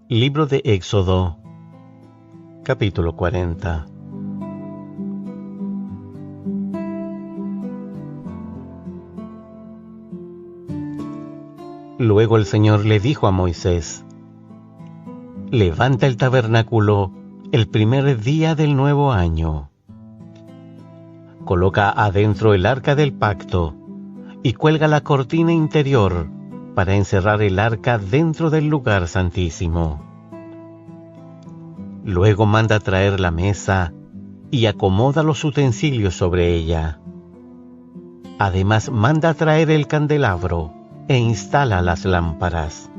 Libro de Éxodo, capítulo 40. Luego el Señor le dijo a Moisés: levanta el tabernáculo el primer día del nuevo año. Coloca adentro el arca del pacto y cuelga la cortina interior para encerrar el arca dentro del lugar santísimo. Luego manda traer la mesa y acomoda los utensilios sobre ella. Además manda traer el candelabro e instala las lámparas.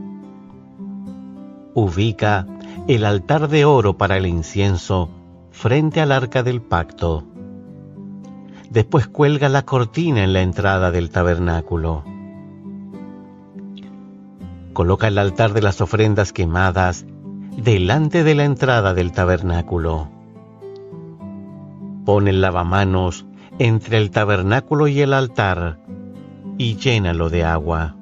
Ubica el altar de oro para el incienso frente al arca del pacto. Después cuelga la cortina en la entrada del tabernáculo. Coloca el altar de las ofrendas quemadas delante de la entrada del tabernáculo. Pone el lavamanos entre el tabernáculo y el altar y llénalo de agua.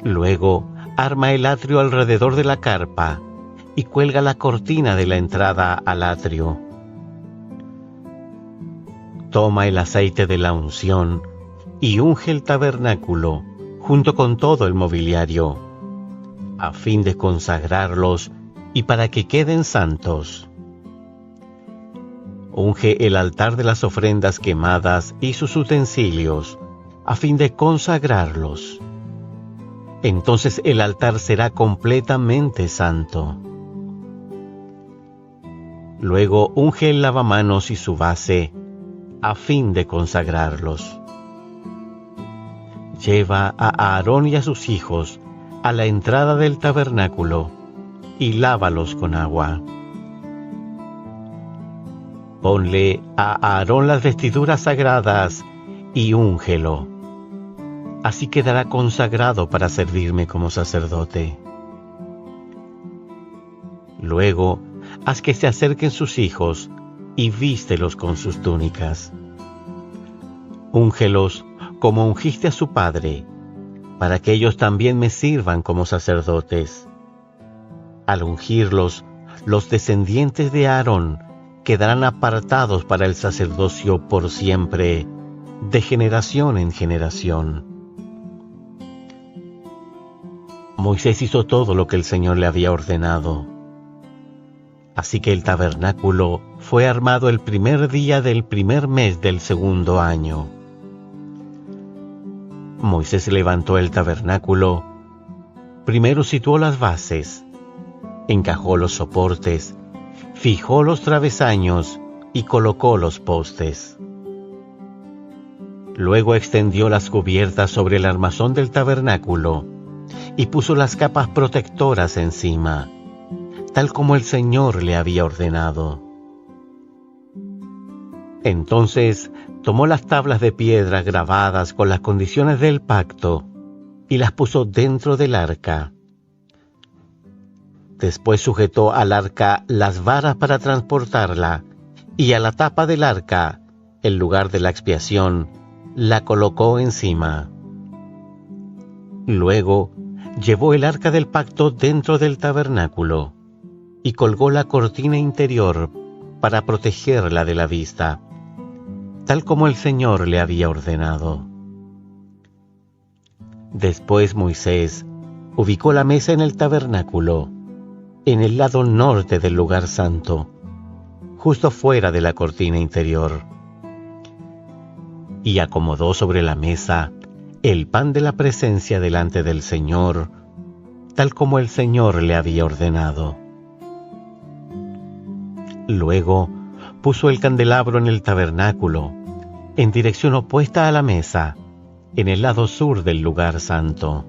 Luego arma el atrio alrededor de la carpa y cuelga la cortina de la entrada al atrio. Toma el aceite de la unción y unge el tabernáculo junto con todo el mobiliario, a fin de consagrarlos y para que queden santos. Unge el altar de las ofrendas quemadas y sus utensilios, a fin de consagrarlos. Entonces el altar será completamente santo. Luego unge el lavamanos y su base, a fin de consagrarlos. Lleva a Aarón y a sus hijos a la entrada del tabernáculo y lávalos con agua. Ponle a Aarón las vestiduras sagradas y úngelo. Así quedará consagrado para servirme como sacerdote. Luego, haz que se acerquen sus hijos y vístelos con sus túnicas. Úngelos como ungiste a su padre, para que ellos también me sirvan como sacerdotes. Al ungirlos, los descendientes de Aarón quedarán apartados para el sacerdocio por siempre, de generación en generación. Moisés hizo todo lo que el Señor le había ordenado. Así que el tabernáculo fue armado el primer día del primer mes del segundo año. Moisés levantó el tabernáculo, primero situó las bases, encajó los soportes, fijó los travesaños y colocó los postes. Luego extendió las cubiertas sobre el armazón del tabernáculo y puso las capas protectoras encima, tal como el Señor le había ordenado. Entonces tomó las tablas de piedra grabadas con las condiciones del pacto y las puso dentro del arca. Después sujetó al arca las varas para transportarla y a la tapa del arca, el lugar de la expiación, la colocó encima. Luego llevó el arca del pacto dentro del tabernáculo y colgó la cortina interior para protegerla de la vista, tal como el Señor le había ordenado. Después Moisés ubicó la mesa en el tabernáculo, en el lado norte del lugar santo, justo fuera de la cortina interior, y acomodó sobre la mesa el pan de la presencia delante del Señor, tal como el Señor le había ordenado. Luego puso el candelabro en el tabernáculo, en dirección opuesta a la mesa, en el lado sur del lugar santo.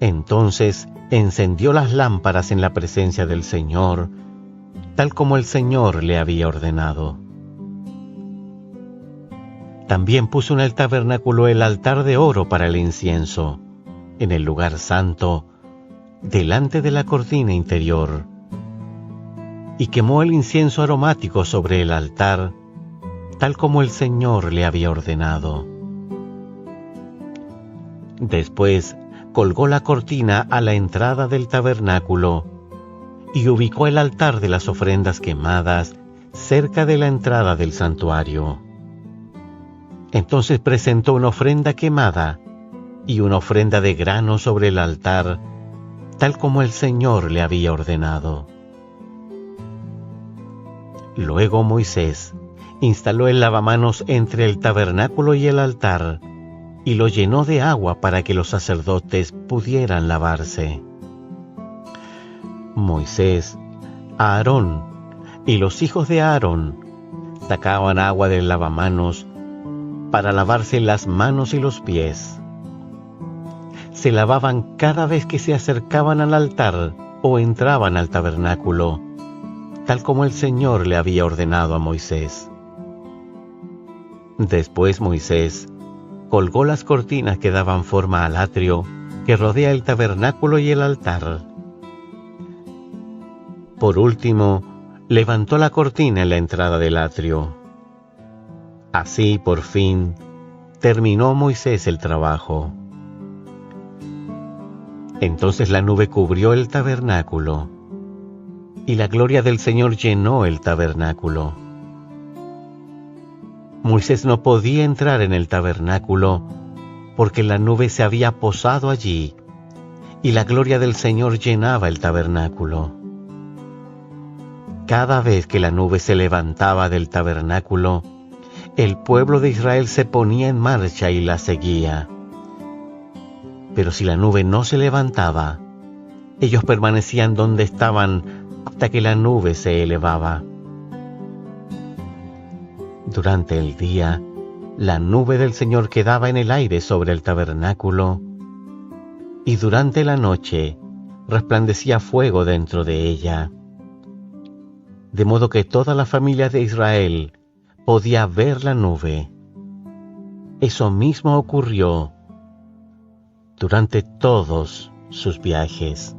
Entonces encendió las lámparas en la presencia del Señor, tal como el Señor le había ordenado. También puso en el tabernáculo el altar de oro para el incienso, en el lugar santo, delante de la cortina interior, y quemó el incienso aromático sobre el altar, tal como el Señor le había ordenado. Después colgó la cortina a la entrada del tabernáculo y ubicó el altar de las ofrendas quemadas cerca de la entrada del santuario. Entonces presentó una ofrenda quemada y una ofrenda de grano sobre el altar, tal como el Señor le había ordenado. Luego Moisés instaló el lavamanos entre el tabernáculo y el altar y lo llenó de agua para que los sacerdotes pudieran lavarse. Moisés, Aarón y los hijos de Aarón sacaban agua del lavamanos para lavarse las manos y los pies. Se lavaban cada vez que se acercaban al altar o entraban al tabernáculo, tal como el Señor le había ordenado a Moisés. Después Moisés colgó las cortinas que daban forma al atrio que rodea el tabernáculo y el altar. Por último, levantó la cortina en la entrada del atrio. Así, por fin, terminó Moisés el trabajo. Entonces la nube cubrió el tabernáculo, y la gloria del Señor llenó el tabernáculo. Moisés no podía entrar en el tabernáculo porque la nube se había posado allí, y la gloria del Señor llenaba el tabernáculo. Cada vez que la nube se levantaba del tabernáculo, el pueblo de Israel se ponía en marcha y la seguía. Pero si la nube no se levantaba, ellos permanecían donde estaban hasta que la nube se elevaba. Durante el día, la nube del Señor quedaba en el aire sobre el tabernáculo, y durante la noche resplandecía fuego dentro de ella, de modo que toda la familia de Israel podía ver la nube. Eso mismo ocurrió durante todos sus viajes.